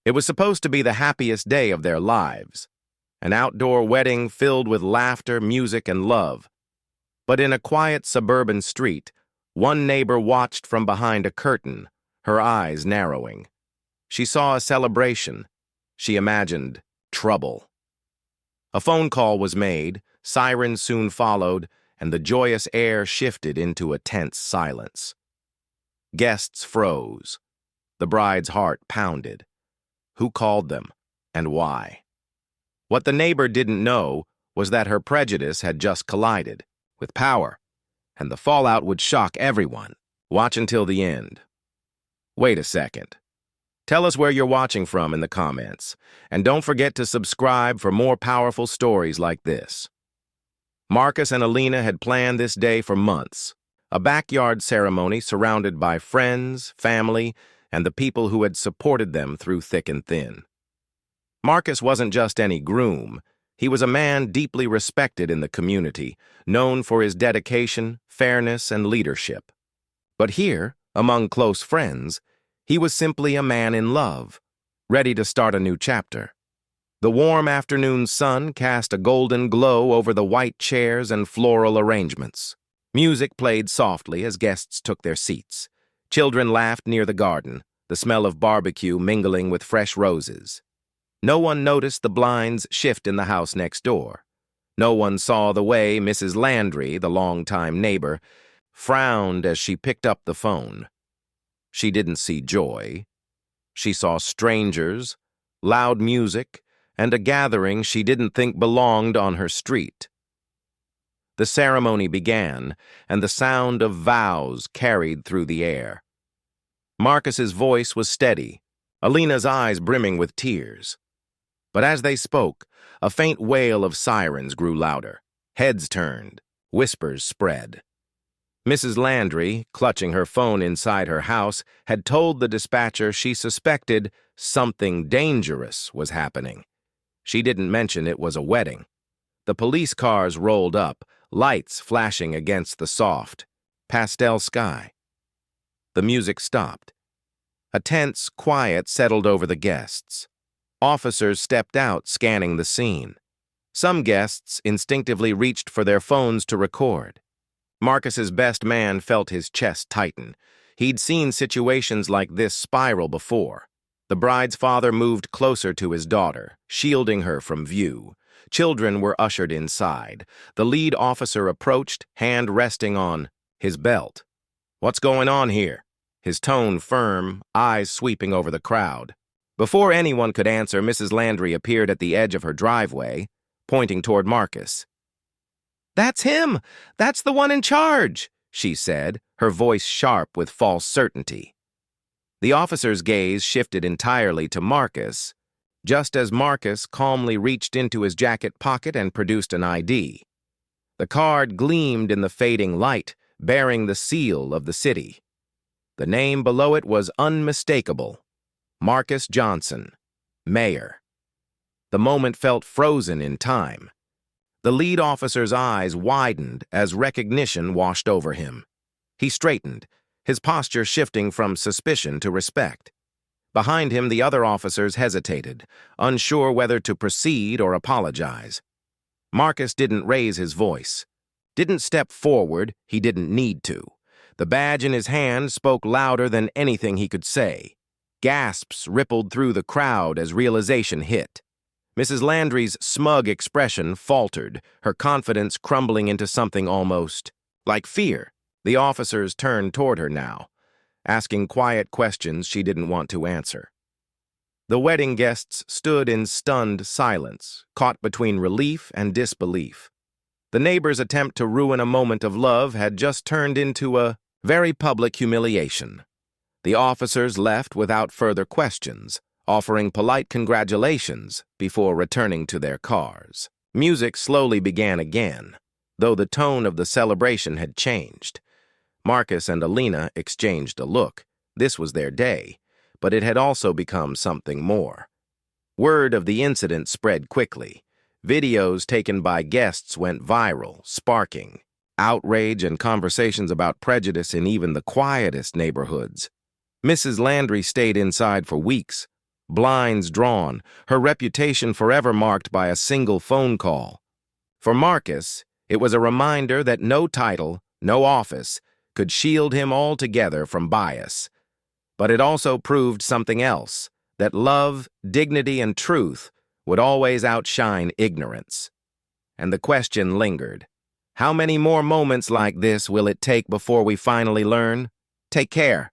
It was supposed to be the happiest day of their lives, an outdoor wedding filled with laughter, music, and love. But in a quiet suburban street, one neighbor watched from behind a curtain, her eyes narrowing. She saw a celebration. She imagined trouble. A phone call was made, sirens soon followed, and the joyous air shifted into a tense silence. Guests froze. The bride's heart pounded. Who called them, and why? What the neighbor didn't know was that her prejudice had just collided with power, and the fallout would shock everyone. Watch until the end. Wait a second. Tell us where you're watching from in the comments, and don't forget to subscribe for more powerful stories like this. Marcus and Alina had planned this day for months, a backyard ceremony surrounded by friends, family, and the people who had supported them through thick and thin. Marcus wasn't just any groom. He was a man deeply respected in the community, known for his dedication, fairness, and leadership. But here, among close friends, he was simply a man in love, ready to start a new chapter. The warm afternoon sun cast a golden glow over the white chairs and floral arrangements. Music played softly as guests took their seats. Children laughed near the garden, the smell of barbecue mingling with fresh roses. No one noticed the blinds shift in the house next door. No one saw the way Mrs. Landry, the longtime neighbor, frowned as she picked up the phone. She didn't see joy. She saw strangers, loud music, and a gathering she didn't think belonged on her street. The ceremony began, and the sound of vows carried through the air. Marcus's voice was steady, Alina's eyes brimming with tears. But as they spoke, a faint wail of sirens grew louder. Heads turned, whispers spread. Mrs. Landry, clutching her phone inside her house, had told the dispatcher she suspected something dangerous was happening. She didn't mention it was a wedding. The police cars rolled up, lights flashing against the soft, pastel sky. The music stopped. A tense quiet settled over the guests. Officers stepped out, scanning the scene. Some guests instinctively reached for their phones to record. Marcus's best man felt his chest tighten. He'd seen situations like this spiral before. The bride's father moved closer to his daughter, shielding her from view. Children were ushered inside. The lead officer approached, hand resting on his belt. "What's going on here?" His tone firm, eyes sweeping over the crowd. Before anyone could answer, Mrs. Landry appeared at the edge of her driveway, pointing toward Marcus. "That's him! That's the one in charge!" she said, her voice sharp with false certainty. The officer's gaze shifted entirely to Marcus, just as Marcus calmly reached into his jacket pocket and produced an ID. The card gleamed in the fading light, bearing the seal of the city. The name below it was unmistakable: Marcus Johnson, Mayor. The moment felt frozen in time. The lead officer's eyes widened as recognition washed over him. He straightened, his posture shifting from suspicion to respect. Behind him, the other officers hesitated, unsure whether to proceed or apologize. Marcus didn't raise his voice, didn't step forward. He didn't need to. The badge in his hand spoke louder than anything he could say. Gasps rippled through the crowd as realization hit. Mrs. Landry's smug expression faltered, her confidence crumbling into something almost like fear. The officers turned toward her now, asking quiet questions she didn't want to answer. The wedding guests stood in stunned silence, caught between relief and disbelief. The neighbor's attempt to ruin a moment of love had just turned into a very public humiliation. The officers left without further questions, offering polite congratulations before returning to their cars. Music slowly began again, though the tone of the celebration had changed. Marcus and Alina exchanged a look. This was their day, but it had also become something more. Word of the incident spread quickly. Videos taken by guests went viral, sparking outrage and conversations about prejudice in even the quietest neighborhoods. Mrs. Landry stayed inside for weeks, blinds drawn, her reputation forever marked by a single phone call. For Marcus, it was a reminder that no title, no office, could shield him altogether from bias. But it also proved something else, that love, dignity, and truth would always outshine ignorance. And the question lingered. How many more moments like this will it take before we finally learn? Take care.